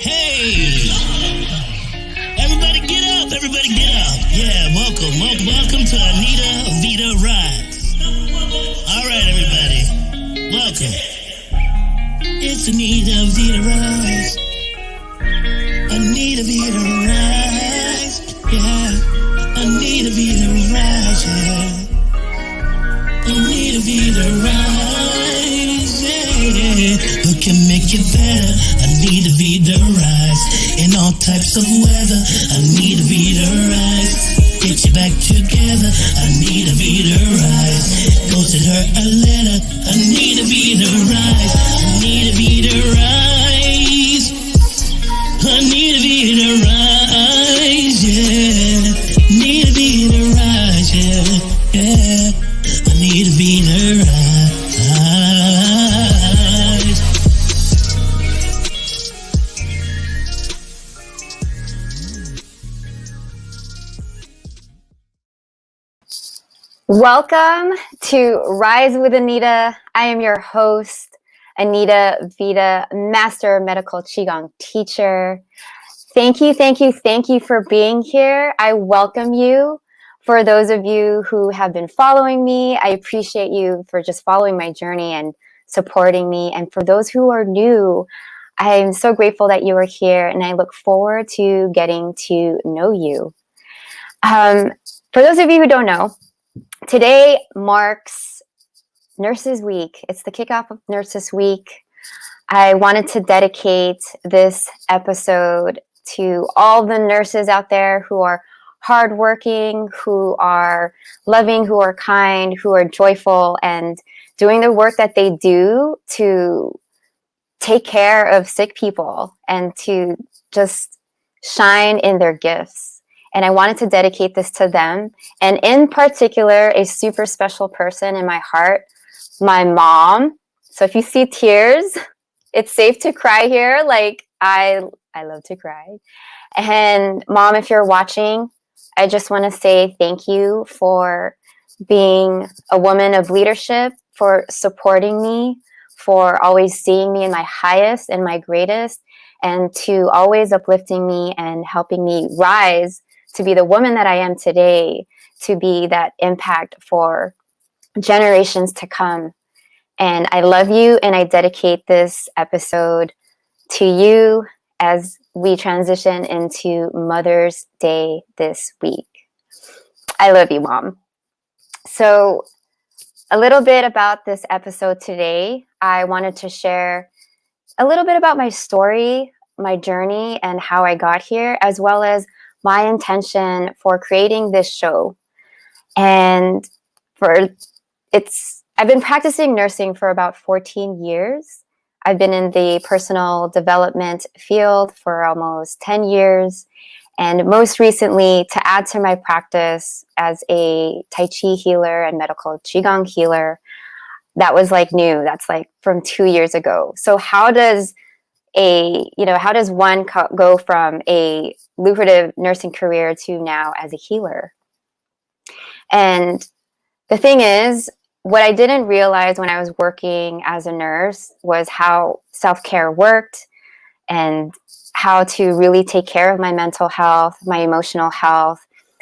Hey! Everybody get up! Everybody get up! Yeah, welcome to Anita Vita Rise. Alright, everybody. Welcome. It's Anita Vita Rise. Anita Vita Rise. Yeah. Anita Vita Rise. Yeah. Anita Vita Rise. Yeah. Who can make it better? Anita Vita Rise. In all types of weather, Anita Vita Rise. Get you back together, Anita Vita Rise. Go send her a letter, Anita Vita Rise. Anita Vita Rise. Anita Vita Rise, yeah. Anita Vita Rise, yeah, yeah. Anita Vita Rise. Welcome to Rise with Anita. I am your host, Anita Vita, Master Medical Qigong teacher. Thank you for being here. I welcome you. For those of you who have been following me, I appreciate you for just following my journey and supporting me. And for those who are new, I'm so grateful that you are here, and I look forward to getting to know you. For those of you who don't know, today marks Nurses Week. It's the kickoff of Nurses Week. I wanted to dedicate this episode to all the nurses out there who are hardworking, who are loving, who are kind, who are joyful, and doing the work that they do to take care of sick people and to just shine in their gifts. And I wanted to dedicate this to them. And in particular, a super special person in my heart, my mom. So if you see tears, it's safe to cry here. Like I love to cry. And Mom, if you're watching, I just want to say thank you for being a woman of leadership, for supporting me, for always seeing me in my highest and my greatest, and to always uplifting me and helping me rise to be the woman that I am today, to be that impact for generations to come. And I love you, and I dedicate this episode to you as we transition into Mother's Day this week. I love you, Mom. So a little bit about this episode today. I wanted to share a little bit about my story, my journey, and how I got here, as well as my intention for creating this show. And I've been practicing nursing for about 14 years. I've been in the personal development field for almost 10 years. And most recently, to add to my practice as a Tai Chi healer and medical Qigong healer, that was like new. That's like from 2 years ago. So how does one go from a lucrative nursing career to now as a healer? And the thing is, what I didn't realize when I was working as a nurse was how self-care worked and how to really take care of my mental health, my emotional health,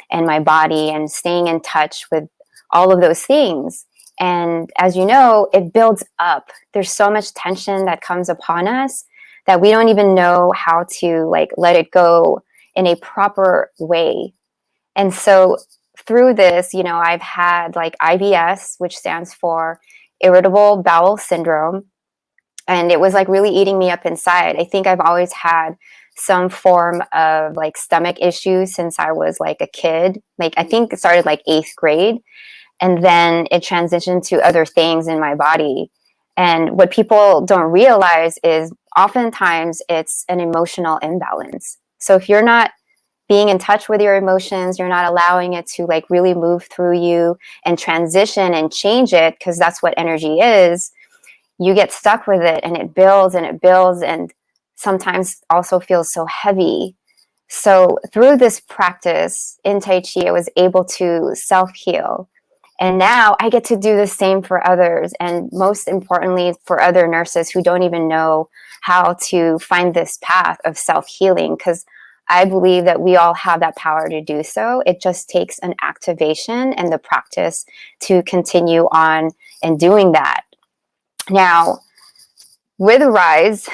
and my body, and staying in touch with all of those things. And as you know, it builds up. There's so much tension that comes upon us that we don't even know how to let it go in a proper way. And so through this, I've had IBS, which stands for irritable bowel syndrome. And it was really eating me up inside. I think I've always had some form of stomach issues since I was a kid. I think it started 8th grade. And then it transitioned to other things in my body. And what people don't realize is oftentimes it's an emotional imbalance. So if you're not being in touch with your emotions, you're not allowing it to really move through you and transition and change it, because that's what energy is, you get stuck with it, and it builds and sometimes also feels so heavy. So through this practice in Tai Chi, I was able to self-heal And now I get to do the same for others. And most importantly, for other nurses who don't even know how to find this path of self-healing, because I believe that we all have that power to do so. It just takes an activation and the practice to continue on and doing that. Now, with Rise,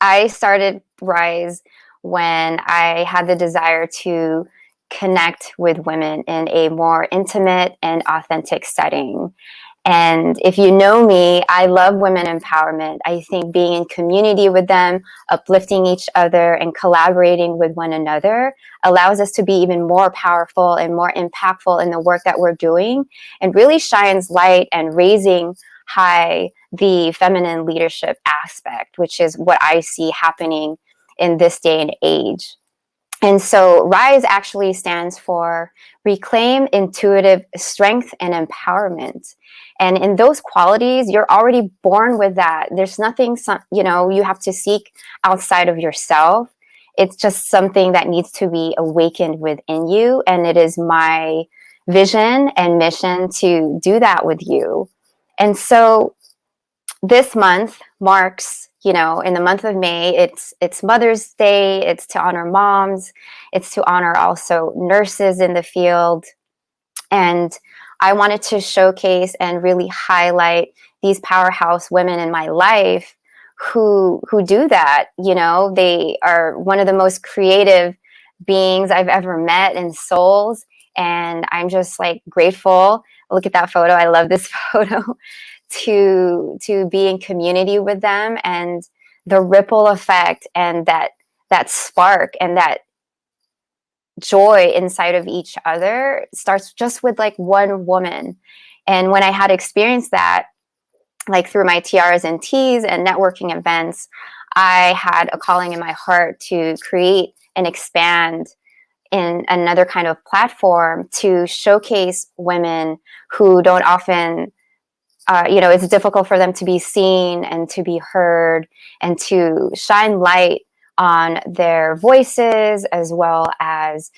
I started Rise when I had the desire to connect with women in a more intimate and authentic setting. And if you know me, I love women empowerment. I think being in community with them, uplifting each other, and collaborating with one another allows us to be even more powerful and more impactful in the work that we're doing, and really shines light and raising high the feminine leadership aspect, which is what I see happening in this day and age. And so RISE actually stands for Reclaim Intuitive Strength and Empowerment. And in those qualities, you're already born with that. There's nothing, you have to seek outside of yourself. It's just something that needs to be awakened within you. And it is my vision and mission to do that with you. And so this month marks, in the month of May, it's Mother's Day. It's to honor moms. It's to honor also nurses in the field. And I wanted to showcase and really highlight these powerhouse women in my life who do that. They are one of the most creative beings I've ever met, and souls. And I'm just grateful. Look at that photo. I love this photo. To be in community with them, and the ripple effect and that spark and that joy inside of each other starts just with one woman. And when I had experienced that, through my TRs and Ts and networking events, I had a calling in my heart to create and expand in another kind of platform to showcase women who don't often it's difficult for them to be seen and to be heard, and to shine light on their voices as well as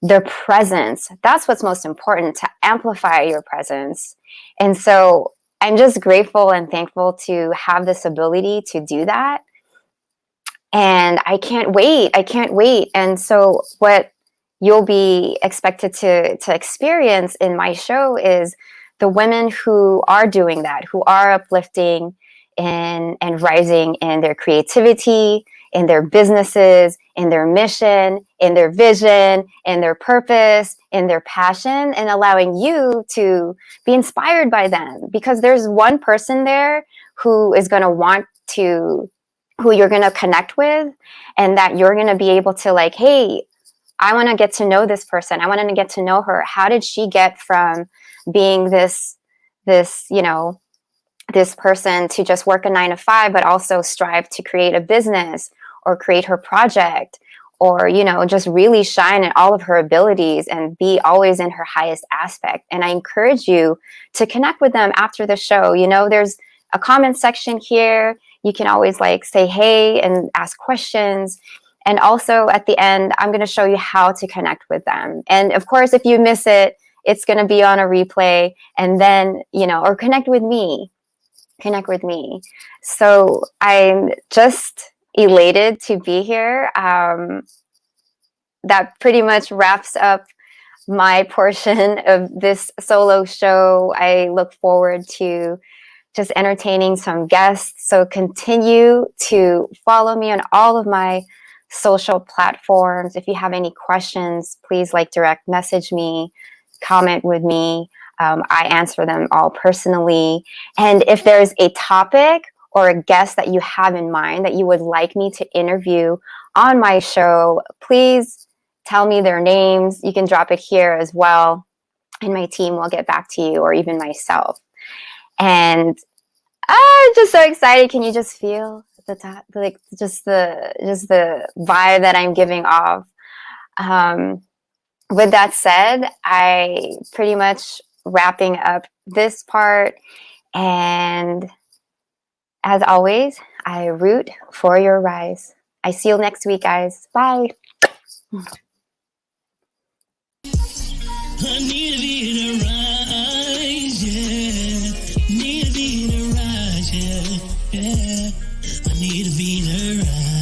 their presence. That's what's most important, to amplify your presence. And so I'm just grateful and thankful to have this ability to do that. And I can't wait. And so what you'll be expected to experience in my show is the women who are doing that, who are uplifting and rising in their creativity, in their businesses, in their mission, in their vision, in their purpose, in their passion, and allowing you to be inspired by them. Because there's one person there who is going to who you're going to connect with, and that you're going to be able to hey, I want to get to know this person. I want to get to know her. How did she get from being this person to just work a 9-to-5, but also strive to create a business or create her project, or, just really shine in all of her abilities and be always in her highest aspect. And I encourage you to connect with them after the show. There's a comment section here. You can always say hey and ask questions. And also at the end, I'm going to show you how to connect with them. And of course, if you miss it, it's going to be on a replay, and then, or connect with me. So I'm just elated to be here. That pretty much wraps up my portion of this solo show. I look forward to just entertaining some guests. So continue to follow me on all of my social platforms. If you have any questions, please direct message me, comment with me. I answer them all personally. And if there's a topic or a guest that you have in mind that you would like me to interview on my show, please tell me their names. You can drop it here as well, and my team will get back to you, or even myself. And I'm just so excited. Can you just feel just the vibe that I'm giving off? With that said, I pretty much wrapping up this part. And as always, I root for your rise. I see you next week, guys. Bye. Anita Vita Rise. Anita Vita Rise.